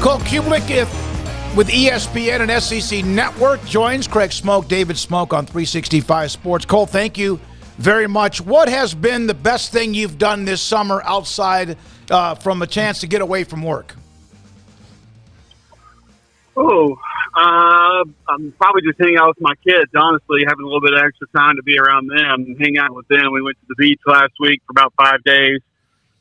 Cole Cubelic with ESPN and SEC Network joins Craig Smoak, David Smoak on 365 Sports. Cole, thank you very much. What has been the best thing you've done this summer outside from a chance to get away from work? I'm probably just hanging out with my kids, honestly, having a little bit of extra time to be around them and hang out with them. We went to the beach last week for about 5 days.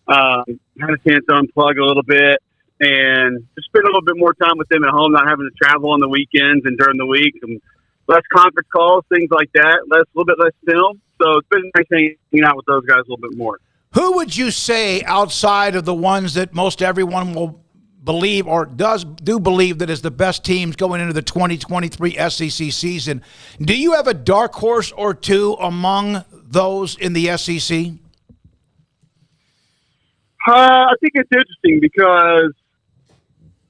Had a chance to unplug a little bit and just spend a little bit more time with them at home, not having to travel on the weekends and during the week, and less conference calls, things like that, a little bit less film. So it's been nice hanging out with those guys a little bit more. Who would you say, outside of the ones that most everyone will believe or do believe that is the best teams going into the 2023 SEC season, do you have a dark horse or two among those in the SEC? I think it's interesting because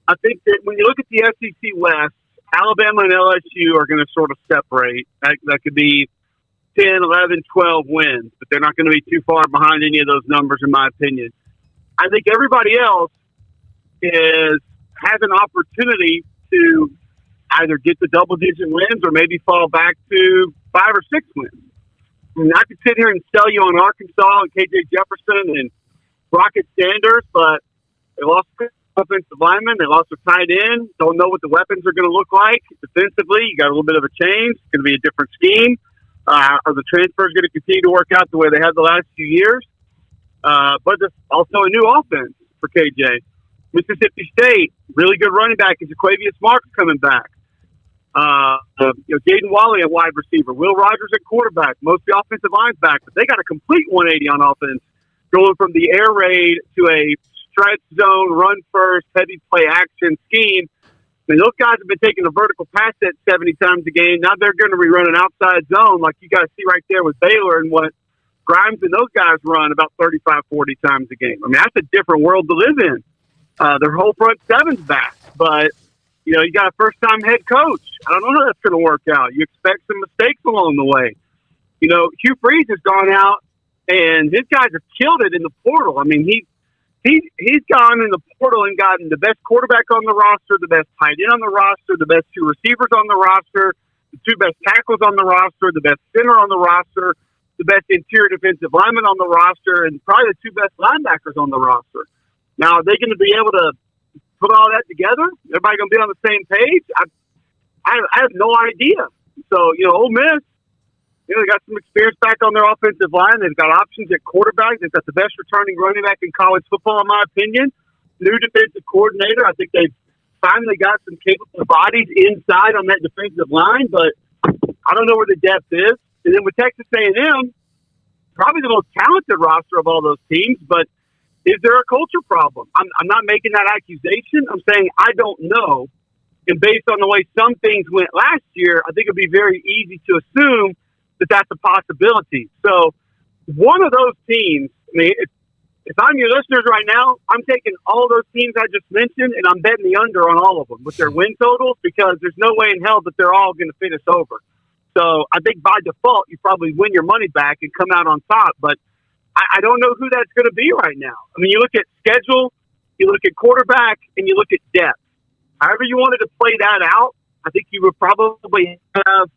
I think that when you look at the SEC West, Alabama and LSU are going to sort of separate. That could be 10, 11, 12 wins, but they're not going to be too far behind any of those numbers, in my opinion. I think everybody else has an opportunity to either get the double-digit wins or maybe fall back to 5 or 6 wins. I mean, I could sit here and sell you on Arkansas and KJ Jefferson and Rocket Sanders, but they lost offensive lineman. They lost a tight end. Don't know what the weapons are going to look like defensively. You got a little bit of a change. It's going to be a different scheme. Are the transfers going to continue to work out the way they have the last few years? But there's also a new offense for KJ. Mississippi State, really good running back. Is Jaquavius Marks coming back? Jaden Wally at wide receiver. Will Rogers at quarterback. Most of the offensive line's back, but they got a complete 180 on offense, going from the air raid to a stretch zone, run first, heavy play action scheme. I mean, those guys have been taking a vertical pass set 70 times a game. Now they're going to be running outside zone like you guys see right there with Baylor and what Grimes and those guys run about 35, 40 times a game. I mean, that's a different world to live in. Their whole front seven's back, but you got a first-time head coach. I don't know how that's going to work out. You expect some mistakes along the way. Hugh Freeze has gone out, and his guys have killed it in the portal. I mean, he's gone in the portal and gotten the best quarterback on the roster, the best tight end on the roster, the best 2 receivers on the roster, the 2 best tackles on the roster, the best center on the roster, the best interior defensive lineman on the roster, and probably the 2 best linebackers on the roster. Now, are they going to be able to put all that together? Everybody going to be on the same page? I have no idea. So, Ole Miss, they got some experience back on their offensive line. They've got options at quarterback. They've got the best returning running back in college football, in my opinion. New defensive coordinator. I think they've finally got some capable bodies inside on that defensive line, but I don't know where the depth is. And then with Texas A&M, probably the most talented roster of all those teams, but is there a culture problem? I'm not making that accusation. I'm saying I don't know. And based on the way some things went last year, I think it would be very easy to assume that that's a possibility. So one of those teams, I mean, if I'm your listeners right now, I'm taking all those teams I just mentioned, and I'm betting the under on all of them with their win totals, because there's no way in hell that they're all going to finish over. So I think by default, you probably win your money back and come out on top. But I don't know who that's going to be right now. I mean, you look at schedule, you look at quarterback, and you look at depth. However you wanted to play that out, I think you would probably have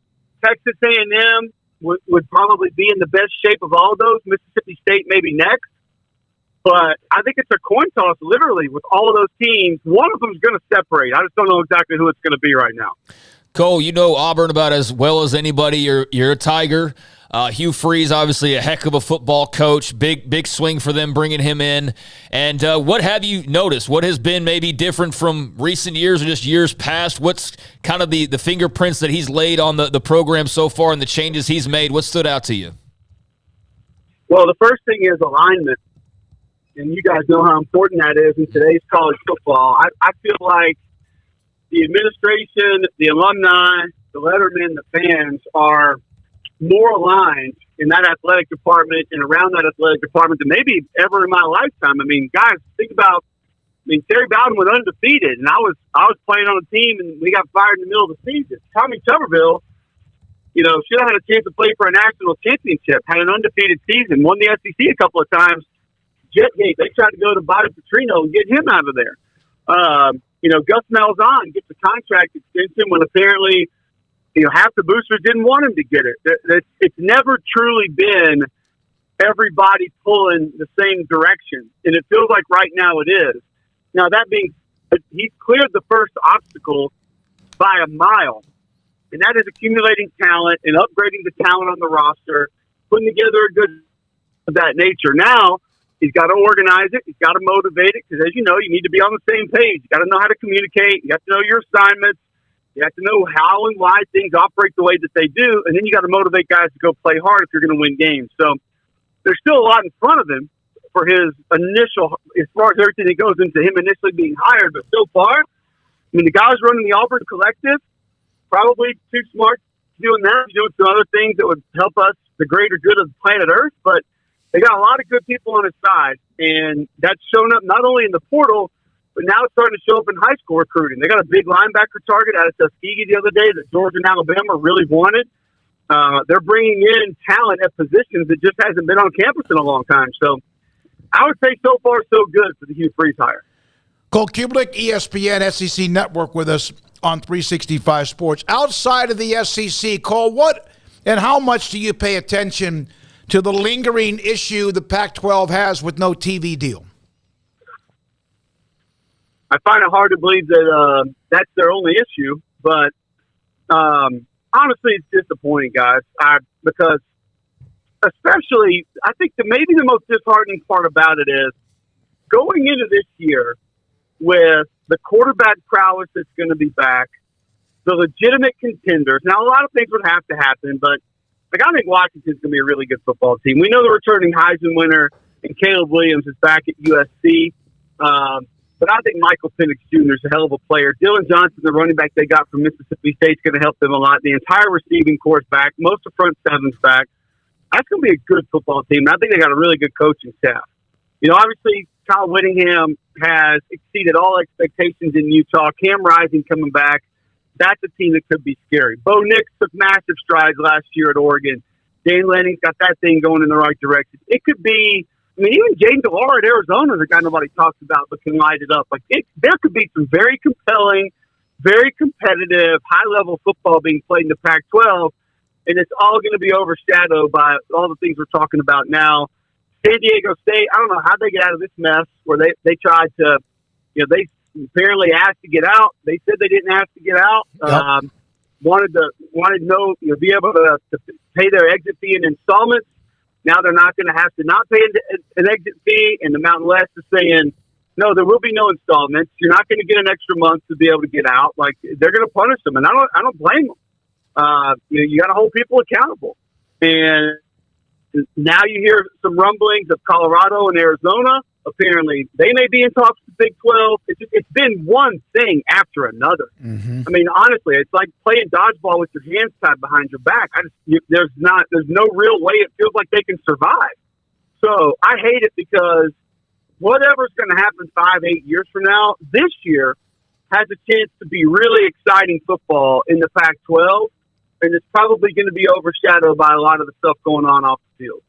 Texas A&M would probably be in the best shape of all of those. Mississippi State maybe next. But I think it's a coin toss, literally, with all of those teams. One of them is going to separate. I just don't know exactly who it's going to be right now. Cole, you know Auburn about as well as anybody. You're a Tiger. Hugh Freeze, obviously a heck of a football coach. Big swing for them bringing him in. And what have you noticed? What has been maybe different from recent years or just years past? What's kind of the fingerprints that he's laid on the program so far and the changes he's made? What stood out to you? Well, the first thing is alignment. And you guys know how important that is in today's college football. I feel like the administration, the alumni, the lettermen, the fans are more aligned in that athletic department and around that athletic department than maybe ever in my lifetime. I mean, guys, think about, Terry Bowden was undefeated, and I was playing on a team, and we got fired in the middle of the season. Tommy Tuberville, should have had a chance to play for a national championship, had an undefeated season, won the SEC a couple of times. Jetgate, they tried to go to Bobby Petrino and get him out of there. Gus Malzahn gets a contract extension when apparently, half the boosters didn't want him to get it. It's never truly been everybody pulling the same direction, and it feels like right now it is. Now, that being said, he's cleared the first obstacle by a mile, and that is accumulating talent and upgrading the talent on the roster, putting together a good of that nature. Now, he's got to organize it. He's got to motivate it because, as you know, you need to be on the same page. You got to know how to communicate. You have to know your assignments. You have to know how and why things operate the way that they do, and then you got to motivate guys to go play hard if you're going to win games. So there's still a lot in front of him for his initial, as far as everything that goes into him initially being hired. But so far, the guys running the Auburn collective, probably too smart doing that, doing some other things that would help us, the greater good of planet Earth. But they got a lot of good people on his side, and that's shown up not only in the portal, but now it's starting to show up in high school recruiting. They got a big linebacker target out of Tuskegee the other day that Georgia and Alabama really wanted. They're bringing in talent at positions that just hasn't been on campus in a long time. So I would say so far so good for the Hugh Freeze hire. Cole Cubelic, ESPN SEC Network with us on 365 Sports. Outside of the SEC, Cole, what and how much do you pay attention to the lingering issue the Pac-12 has with no TV deal? I find it hard to believe that that's their only issue, but honestly, it's disappointing, guys, because especially I think maybe the most disheartening part about it is going into this year with the quarterback prowess that's going to be back, the legitimate contenders. Now, a lot of things would have to happen, but I think Washington's going to be a really good football team. We know the returning Heisman winner and Caleb Williams is back at USC. But I think Michael Penix Jr. is a hell of a player. Dylan Johnson, the running back they got from Mississippi State, is going to help them a lot. The entire receiving corps back. Most of front seven's back. That's going to be a good football team. And I think they got a really good coaching staff. Obviously, Kyle Whittingham has exceeded all expectations in Utah. Cam Rising coming back. That's a team that could be scary. Bo Nix took massive strides last year at Oregon. Dan Lanning's got that thing going in the right direction. It could be, even Jaden DeLaura at Arizona is a guy nobody talks about but can light it up. There could be some very compelling, very competitive, high-level football being played in the Pac-12, and it's all going to be overshadowed by all the things we're talking about now. San Diego State, I don't know how they get out of this mess where they tried to, they apparently asked to get out. They said they didn't ask to get out. Yep. Wanted to be able to pay their exit fee in installments. Now they're not going to have to not pay an exit fee, and the Mountain West is saying, no, there will be no installments. You're not going to get an extra month to be able to get out. They're going to punish them, and I don't blame them. You got to hold people accountable. And now you hear some rumblings of Colorado and Arizona. Apparently, they may be in talks with the Big 12. It's been one thing after another. Mm-hmm. Honestly, it's like playing dodgeball with your hands tied behind your back. There's no real way it feels like they can survive. So I hate it because whatever's going to happen 5-8 years from now, this year has a chance to be really exciting football in the Pac-12, and it's probably going to be overshadowed by a lot of the stuff going on off the field.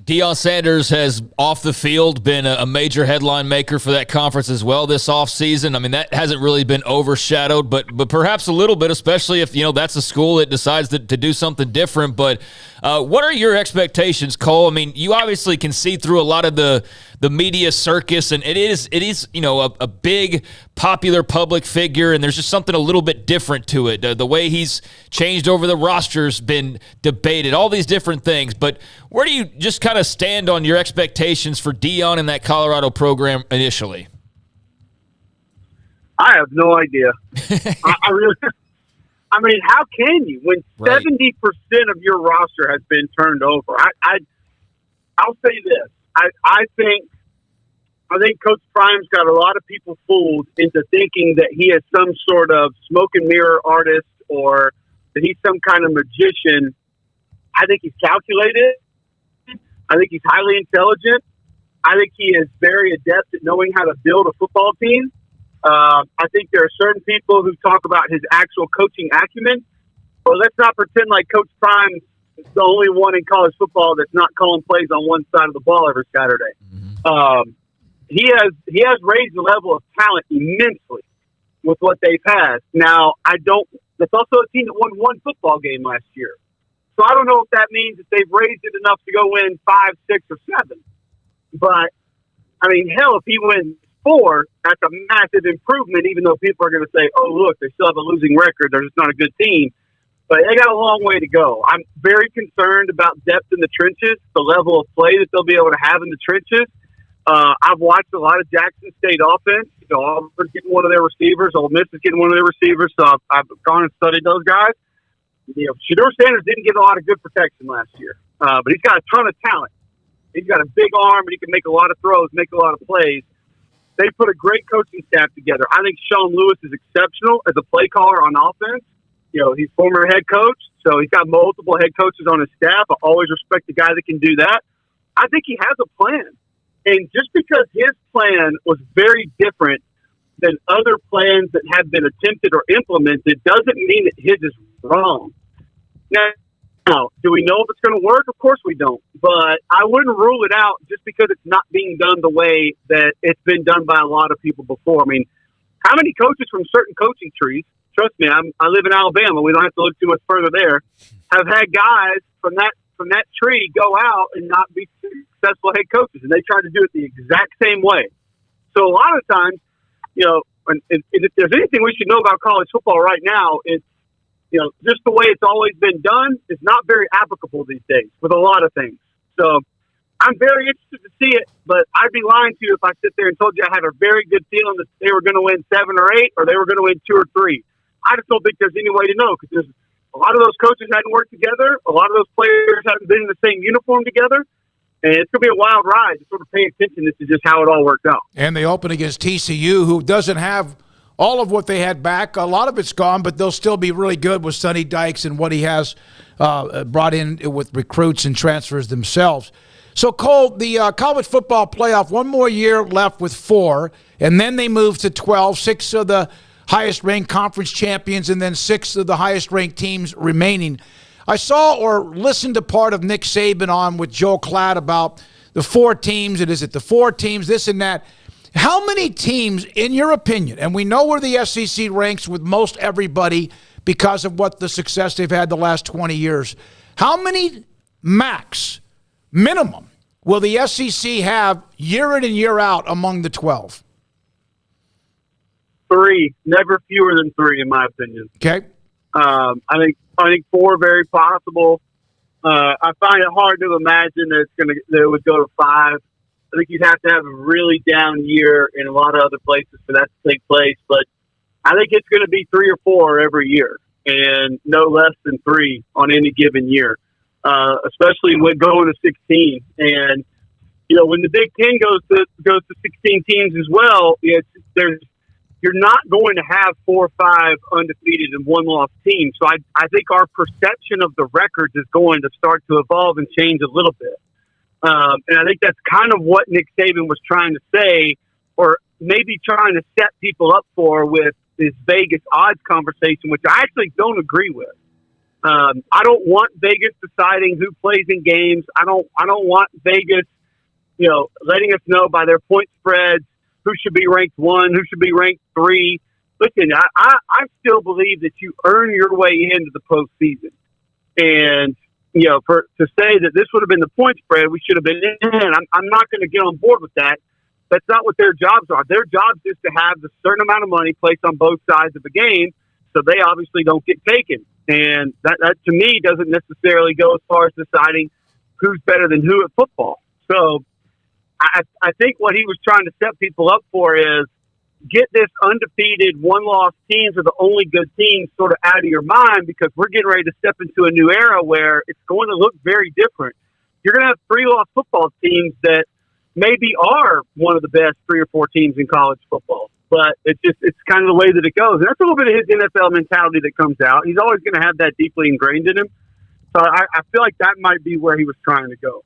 Deion Sanders has, off the field, been a major headline maker for that conference as well this offseason. That hasn't really been overshadowed, but perhaps a little bit, especially if, that's a school that decides to do something different. But what are your expectations, Cole? You obviously can see through a lot of the media circus, and it is a big, popular public figure, and there's just something a little bit different to it. The way he's changed over the roster's been debated, all these different things. But where do you just kind of stand on your expectations for Deion and that Colorado program initially? I have no idea. I really. How can you when 70% of your roster has been turned over? I'll say this. I think Coach Prime's got a lot of people fooled into thinking that he is some sort of smoke and mirror artist or that he's some kind of magician. I think he's calculated. I think he's highly intelligent. I think he is very adept at knowing how to build a football team. I think there are certain people who talk about his actual coaching acumen. But let's not pretend like Coach Prime is the only one in college football that's not calling plays on one side of the ball every Saturday. Mm-hmm. he has raised the level of talent immensely with what they've had. Now, that's also a team that won one football game last year. So I don't know if that means that they've raised it enough to go win 5, 6, or 7. But, I mean, hell, if he wins 4, that's a massive improvement, even though people are going to say, oh, look, they still have a losing record. They're just not a good team. But they got a long way to go. I'm very concerned about depth in the trenches, the level of play that they'll be able to have in the trenches. I've watched a lot of Jackson State offense. Auburn's getting one of their receivers. Ole Miss is getting one of their receivers. So I've gone and studied those guys. Shedeur Sanders didn't get a lot of good protection last year, but he's got a ton of talent. He's got a big arm, and he can make a lot of throws, make a lot of plays. They put a great coaching staff together. I think Sean Lewis is exceptional as a play caller on offense. He's former head coach, so he's got multiple head coaches on his staff. I always respect the guy that can do that. I think he has a plan. And just because his plan was very different than other plans that have been attempted or implemented doesn't mean that his is wrong. Now, do we know if it's going to work? Of course we don't. But I wouldn't rule it out just because it's not being done the way that it's been done by a lot of people before. I mean, how many coaches from certain coaching trees, trust me, I live in Alabama, we don't have to look too much further there, have had guys from that tree go out and not be successful head coaches, and they tried to do it the exact same way. So a lot of times, and if there's anything we should know about college football right now, it's just the way it's always been done is not very applicable these days with a lot of things. So I'm very interested to see it, but I'd be lying to you if I sit there and told you I had a very good feeling that they were going to win 7 or 8 or they were going to win 2 or 3. I just don't think there's any way to know because a lot of those coaches hadn't worked together. A lot of those players haven't been in the same uniform together. And it's going to be a wild ride to sort of pay attention to just how it all worked out. And they open against TCU, who doesn't have all of what they had back. A lot of it's gone, but they'll still be really good with Sonny Dykes and what he has brought in with recruits and transfers themselves. So, Cole, the college football playoff, one more year left with 4, and then they move to 12, 6 of the highest-ranked conference champions, and then 6 of the highest-ranked teams remaining. I saw or listened to part of Nick Saban on with Joe Klatt about the 4 teams, and is it the 4 teams, this and that. How many teams, in your opinion, and we know where the SEC ranks with most everybody because of what the success they've had the last 20 years, how many minimum, will the SEC have year in and year out among the 12? 3, never fewer than 3, in my opinion. Okay. I think 4 very possible. I find it hard to imagine that it would go to 5. I think you'd have to have a really down year in a lot of other places for that to take place. But I think it's going to be 3 or 4 every year, and no less than 3 on any given year, especially when going to 16. And when the Big Ten goes to 16 teams as well, you're not going to have 4 or 5 undefeated and 1-loss teams. So I think our perception of the records is going to start to evolve and change a little bit. And I think that's kind of what Nick Saban was trying to say, or maybe trying to set people up for with this Vegas odds conversation, which I actually don't agree with. I don't want Vegas deciding who plays in games. I don't want Vegas, letting us know by their point spreads who should be ranked 1, who should be ranked 3. Listen, I still believe that you earn your way into the postseason. And, to say that this would have been the point spread, we should have been in, I'm not going to get on board with that. That's not what their jobs are. Their jobs is to have a certain amount of money placed on both sides of the game, so they obviously don't get taken. And that to me, doesn't necessarily go as far as deciding who's better than who at football. So I think what he was trying to set people up for is get this undefeated 1-loss teams are the only good teams sort of out of your mind, because we're getting ready to step into a new era where it's going to look very different. You're going to have 3-loss football teams that maybe are one of the best 3 or 4 teams in college football, but it's kind of the way that it goes. And that's a little bit of his NFL mentality that comes out. He's always going to have that deeply ingrained in him. So I feel like that might be where he was trying to go.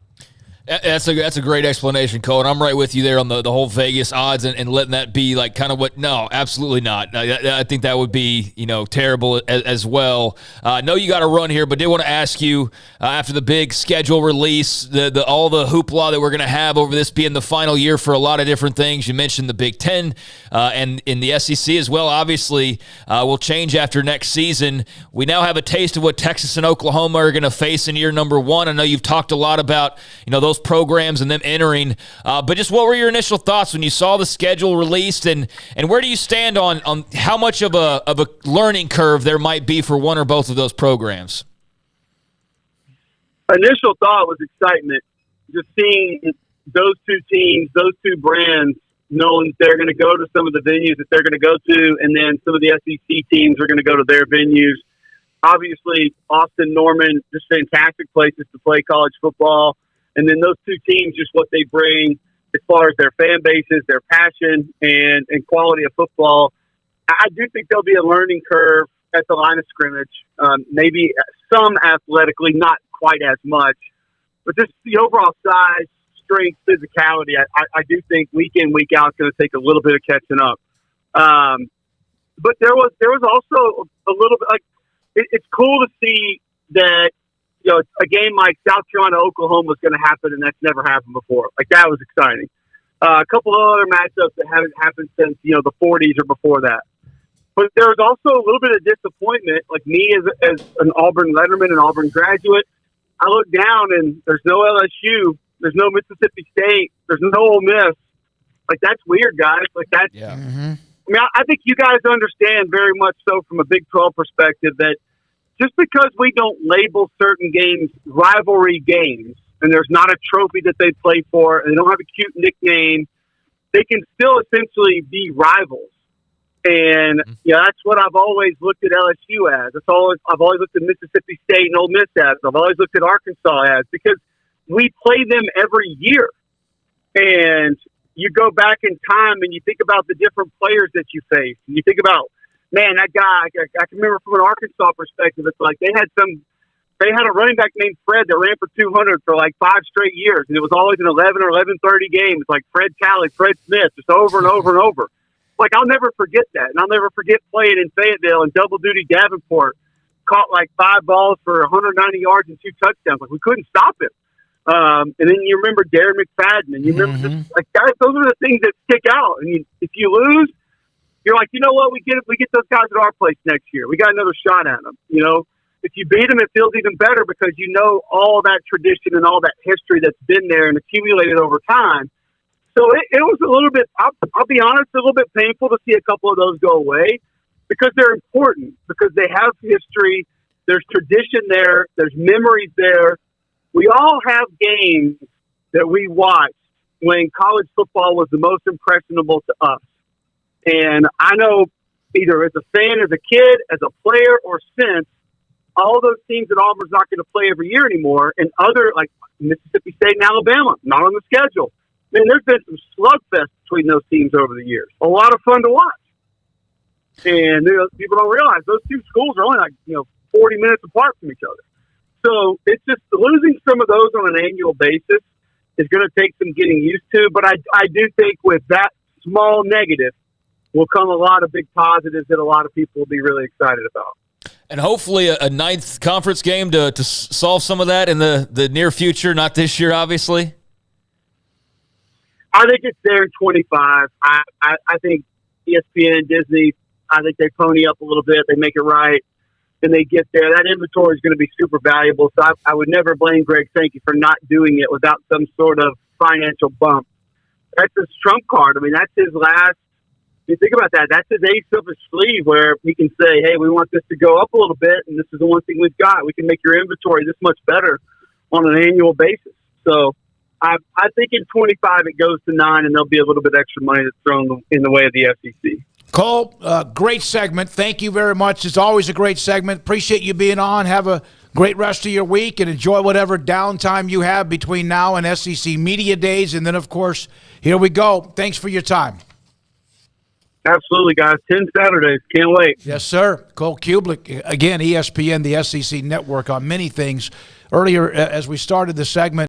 That's a great explanation, Cole, and I'm right with you there on the whole Vegas odds and letting that be like kind of what. No, absolutely not. I think that would be terrible as well. No, you got to run here, but did want to ask you after the big schedule release, all the hoopla that we're going to have over this being the final year for a lot of different things. You mentioned the Big Ten and in the SEC as well. Obviously, will change after next season. We now have a taste of what Texas and Oklahoma are going to face in year number one. I know you've talked a lot about those programs and them entering. But just what were your initial thoughts when you saw the schedule released, and where do you stand on how much of a learning curve there might be for one or both of those programs? Initial thought was excitement. Just seeing those two teams, those two brands, knowing they're going to go to some of the venues that they're going to go to, and then some of the SEC teams are going to go to their venues. Obviously, Austin, Norman, just fantastic places to play college football. And then those two teams, just what they bring as far as their fan bases, their passion, and quality of football. I do think there'll be a learning curve at the line of scrimmage. Maybe some athletically, not quite as much. But just the overall size, strength, physicality, I do think week in, week out is going to take a little bit of catching up. But there was also a little bit, like, it's cool to see that a game like South Carolina, Oklahoma was going to happen, and that's never happened before. Like, that was exciting. A couple of other matchups that haven't happened since, the 40s or before that. But there was also a little bit of disappointment. Like, me as an Auburn letterman and Auburn graduate, I look down and there's no LSU, there's no Mississippi State, there's no Ole Miss. Like, that's weird, guys. Like, that's yeah. Mm-hmm. I mean, I think you guys understand very much so from a Big 12 perspective that just because we don't label certain games rivalry games, and there's not a trophy that they play for, and they don't have a cute nickname, they can still essentially be rivals. And that's what I've always looked at LSU as. I've always looked at Mississippi State and Ole Miss as. I've always looked at Arkansas as, because we play them every year. And you go back in time and you think about the different players that you face. And you think about, man, that guy, I can remember from an Arkansas perspective, it's like they had a running back named Fred that ran for 200 for like 5 straight years. And it was always an 11 or 11:30 game. It's like Fred Talley, Fred Smith, just over and over and over. Like, I'll never forget that. And I'll never forget playing in Fayetteville and double duty Davenport. Caught like 5 balls for 190 yards and 2 touchdowns. Like, we couldn't stop him. And then you remember Darren McFadden, and you remember like, guys, those are the things that stick out. And if you lose, you're like, you know what? We get those guys at our place next year. We got another shot at them. If you beat them, it feels even better because all that tradition and all that history that's been there and accumulated over time. So it was a little bit, I'll be honest, a little bit painful to see a couple of those go away because they're important, because they have history. There's tradition there. There's memories there. We all have games that we watched when college football was the most impressionable to us. And I know either as a fan, as a kid, as a player, or since, all those teams that Auburn's not going to play every year anymore, and other, like Mississippi State and Alabama, not on the schedule. I mean, there's been some slugfest between those teams over the years. A lot of fun to watch. And people don't realize those two schools are only 40 minutes apart from each other. So it's just losing some of those on an annual basis is going to take some getting used to. But I do think with that small negative will come a lot of big positives that a lot of people will be really excited about. And hopefully a ninth conference game to solve some of that in the near future, not this year, obviously. I think it's there in 25. I think ESPN and Disney, I think they pony up a little bit. They make it right, and they get there. That inventory is going to be super valuable. So I would never blame Greg Sankey for not doing it without some sort of financial bump. That's his trump card. I mean, that's his last. If you think about that, that's his ace up his sleeve where he can say, hey, we want this to go up a little bit, and this is the one thing we've got. We can make your inventory this much better on an annual basis. So I think in 25 it goes to 9, and there'll be a little bit extra money that's thrown in the way of the SEC. Cole, great segment. Thank you very much. It's always a great segment. Appreciate you being on. Have a great rest of your week and enjoy whatever downtime you have between now and SEC Media Days. And then, of course, here we go. Thanks for your time. Absolutely, guys. 10 Saturdays. Can't wait. Yes, sir. Cole Cubelic, again, ESPN, the SEC Network, on many things. Earlier, as we started the segment,